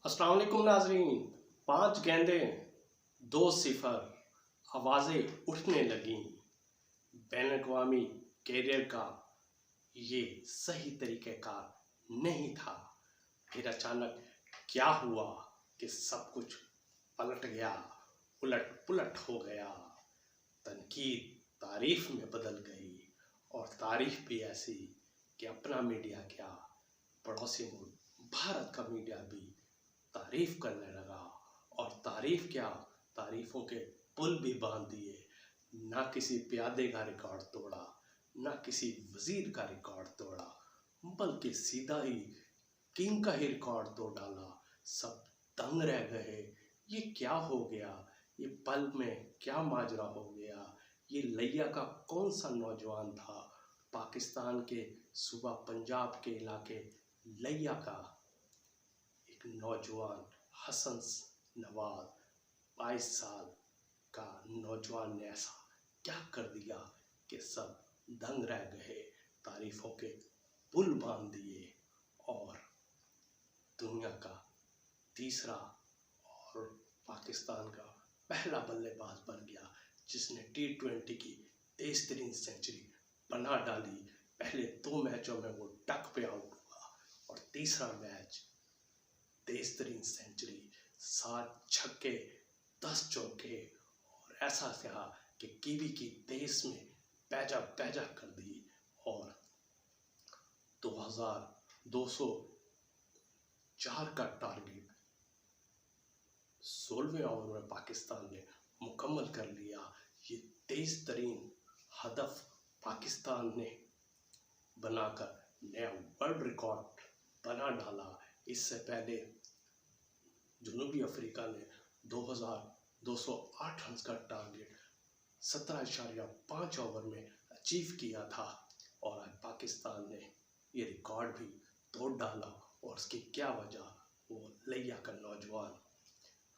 अस्सलाम वालेकुम नाजरीन। 5 गेंदें 2-0 आवाज़ें उठने लगीं। बैन-अक़वामी कैरियर का ये सही तरीक़ेकार नहीं था। फिर अचानक क्या हुआ कि सब कुछ पलट गया, उलट-पुलट हो गया। तनकीद तारीफ़ में बदल गई और तारीफ़ भी ऐसी कि अपना मीडिया क्या, पड़ोसी मुल्क भारत का मीडिया भी तारीफ़ करने लगा। और तारीफ़ क्या, तारीफ़ों के पुल भी बांध दिए। ना किसी प्यादे का रिकॉर्ड तोड़ा, ना किसी वज़ीर का रिकॉर्ड तोड़ा, बल्कि सीधा ही किंग का ही रिकॉर्ड तोड़ डाला। सब दंग रह गए, ये क्या हो गया, ये पल में क्या माजरा हो गया। ये लैया का कौन सा नौजवान था, पाकिस्तान के सूबा पंजाब के इलाके लैया का एक नौजवान हसन नवाज 22 साल का नौजवान ने ऐसा क्या कर दिया कि सब दंग रह गए, तारीफ़ों के पुल बांध दिए और दुनिया का तीसरा और पाकिस्तान का पहला बल्लेबाज बन गया जिसने T20 की तेज तरीन सेंचुरी बना डाली। पहले 2 मैचों में वो डक पे आउट हुआ और तीसरा मैच तेज तरीन सेंचुरी, 7 छक्के 10 चौके और ऐसा था कि कीवी की देश में पैजा पैजा कर दी। और 2204 का टारगेट 16वें ओवर में पाकिस्तान ने मुकम्मल कर लिया। ये तेज तरीन हदफ पाकिस्तान ने बनाकर नया वर्ल्ड रिकॉर्ड बना डाला। इससे पहले जनूबी अफ्रीका ने 2208 रन का टारगेट 17.5 ओवर में अचीव किया था और आज पाकिस्तान ने ये रिकॉर्ड भी तोड़ डाला। और उसकी क्या वजह, वो लैया का नौजवान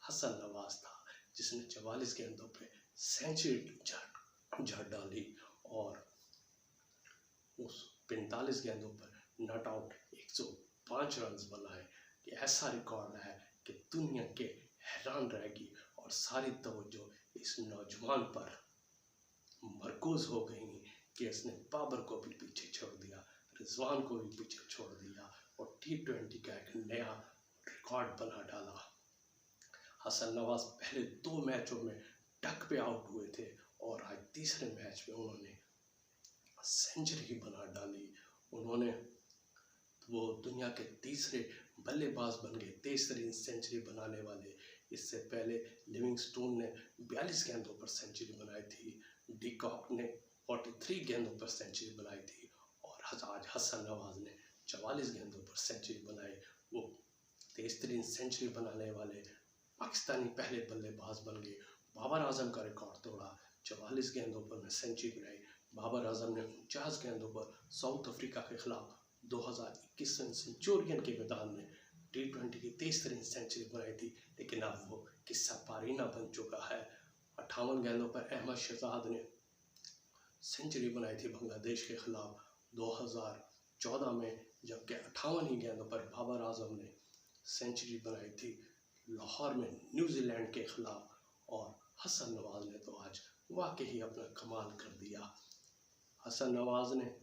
हसन नवाज था जिसने 44 गेंदों पे सेंचुरी जड़ डाली और उस 45 गेंदों पर नॉट आउट 105 रन बनाए। ये ऐसा रिकॉर्ड है कि दुनिया के हैरान रहेगी और सारी तवज्जो इस नौजवान पर मरकूज हो गई कि इसने बाबर को भी पीछे छोड़ दिया, रिजवान को भी पीछे छोड़ दिया और T20 का एक नया रिकॉर्ड बना डाला। हसन नवाज पहले 2 मैचों में डक पे आउट हुए थे और आज तीसरे मैच में उन्होंने सेंचुरी ही बना डाली। उन्होंने वो दुनिया के तीसरे बल्लेबाज बन गए तेज तरीन सेंचुरी बनाने वाले। इससे पहले लिविंगस्टोन ने 42 गेंदों पर सेंचुरी बनाई थी, डिकॉक ने 43 गेंदों पर सेंचुरी बनाई थी और आज हसन नवाज ने 44 गेंदों पर सेंचुरी बनाई। वो तेज तरीन सेंचुरी बनाने वाले पाकिस्तानी पहले बल्लेबाज बन गए। बाबर आजम का रिकॉर्ड तोड़ा, 44 गेंदों पर सेंचुरी बनाई। बाबर आजम ने 49 गेंदों पर साउथ अफ्रीका के खिलाफ 2021 सेंचुरियन के मैदान में T20 की तेज तरीन सेंचुरी बनाई थी, लेकिन अब वो किस्सा पारीना बन चुका है। 58 गेंदों पर अहमद शहजाद ने सेंचुरी बनाई थी बांग्लादेश के खिलाफ 2014 में, जबकि 58 ही गेंदों पर बाबर आजम ने सेंचुरी बनाई थी लाहौर में न्यूजीलैंड के खिलाफ। और हसन नवाज ने तो आज वाकई ही अपना कमाल कर दिया। हसन नवाज ने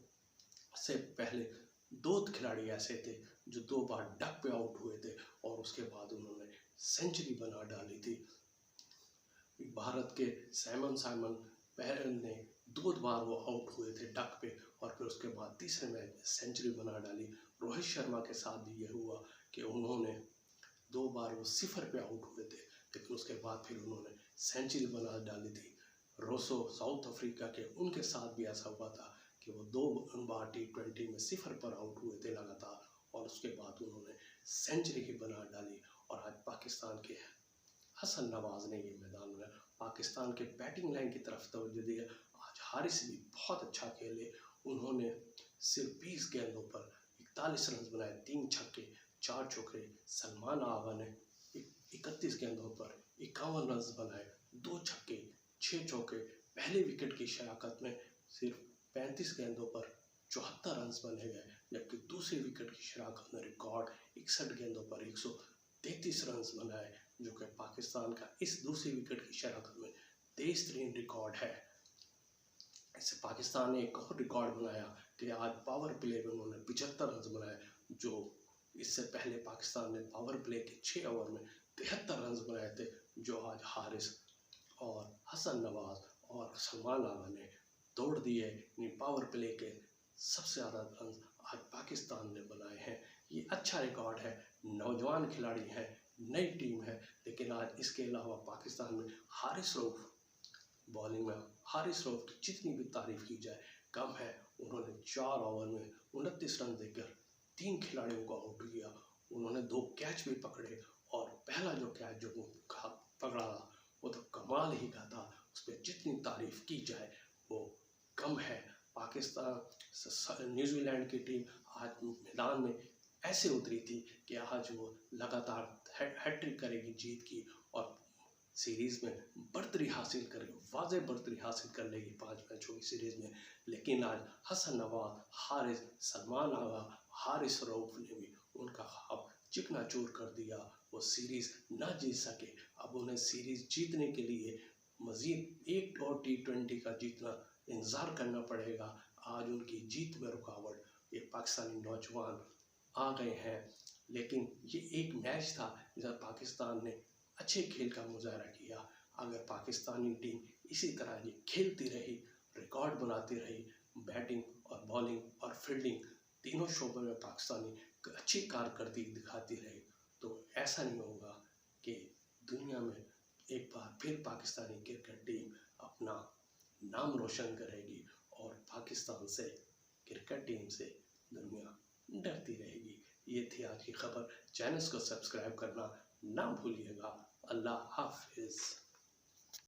से पहले 2 खिलाड़ी ऐसे थे जो 2 बार डक पे आउट हुए थे और उसके बाद उन्होंने सेंचुरी बना डाली थी। भारत के साइमन पहले ने 2 बार वो आउट हुए थे डक पे और फिर उसके बाद तीसरे मैच में सेंचुरी बना डाली। रोहित शर्मा के साथ भी ये हुआ कि उन्होंने 2 बार वो 0 पे आउट हुए थे, लेकिन उसके बाद फिर उन्होंने सेंचुरी बना डाली थी। रोसो साउथ अफ्रीका के, उनके साथ भी ऐसा हुआ था कि वो 2 बार T20 में 0 पर आउट हुए थे लगातार और उसके बाद उन्होंने सेंचुरी ही बना डाली। और आज पाकिस्तान के हसन नवाज ने ये मैदान में पाकिस्तान के बैटिंग लाइन की तरफ तवज्जो दी है। आज हारिस भी बहुत अच्छा खेले, उन्होंने सिर्फ 20 गेंदों पर 41 रन बनाए, 3 छक्के 4 चौके। सलमान आगा ने 31 गेंदों पर 51 रन बनाए, 2 छक्के 6 चौके। पहले विकेट की शराकत में सिर्फ 35 गेंदों पर 74 रन बने गए, जबकि दूसरी विकेट की शराकत में रिकॉर्ड 61 गेंदों पर 133 33 रन बनाए, जो कि पाकिस्तान का इस दूसरी विकेट की शराकत में 23 रिकॉर्ड है। इससे पाकिस्तान ने एक और रिकॉर्ड बनाया कि आज पावर प्ले में उन्होंने 75 रन बनाए, जो इससे पहले पाकिस्तान ने पावर प्ले के 6 ओवर में 73 रन बनाए थे, जो आज हारिस और हसन नवाज और सलमान आगा ने तोड़ दिए। इन पावर प्ले के सबसे ज़्यादा रन आज पाकिस्तान ने बनाए हैं। ये अच्छा रिकॉर्ड है, नौजवान खिलाड़ी हैं, नई टीम है, लेकिन आज इसके अलावा पाकिस्तान में हारिस रऊफ बॉलिंग में हारिस रऊफ की जितनी भी तारीफ की जाए कम है। उन्होंने 4 ओवर में 29 रन देकर 3 खिलाड़ियों को आउट किया। उन्होंने 2 कैच भी पकड़े और पहला जो कैच जो पकड़ा वो तो कमाल ही का था। उस पर जितनी तारीफ की जाए वो कम है। पाकिस्तान न्यूजीलैंड की टीम आज मैदान में ऐसे उतरी थी कि आज वो लगातार हैट्रिक करेगी जीत की और सीरीज़ में बढ़तरी हासिल करेगी, वाज़ेह बढ़तरी हासिल कर लेगी 5 मैचों की सीरीज़ में। लेकिन आज हसन नवाज, हारिस, सलमान आगा, हारिस रऊफ ने भी उनका ख्वाब चिकनाचूर कर दिया। वो सीरीज़ ना जीत सके। अब उन्हें सीरीज़ जीतने के लिए मज़ीद एक और T20 का जीतना इंतज़ार करना पड़ेगा। आज उनकी जीत में रुकावट ये पाकिस्तानी नौजवान आ गए हैं। लेकिन ये एक मैच था जिसमें पाकिस्तान ने अच्छे खेल का मुजाहरा किया। अगर पाकिस्तानी टीम इसी तरह ये खेलती रही, रिकॉर्ड बनाती रही, बैटिंग और बॉलिंग और फील्डिंग तीनों शोबों में पाकिस्तानी अच्छी कारकर्दगी दिखाती रही, तो ऐसा नहीं होगा कि दुनिया में एक बार फिर पाकिस्तानी क्रिकेट टीम अपना नाम रोशन करेगी और पाकिस्तान से क्रिकेट टीम से दुनिया डरती रहेगी। ये थी आज की खबर। चैनल को सब्सक्राइब करना ना भूलिएगा। अल्लाह हाफिज़।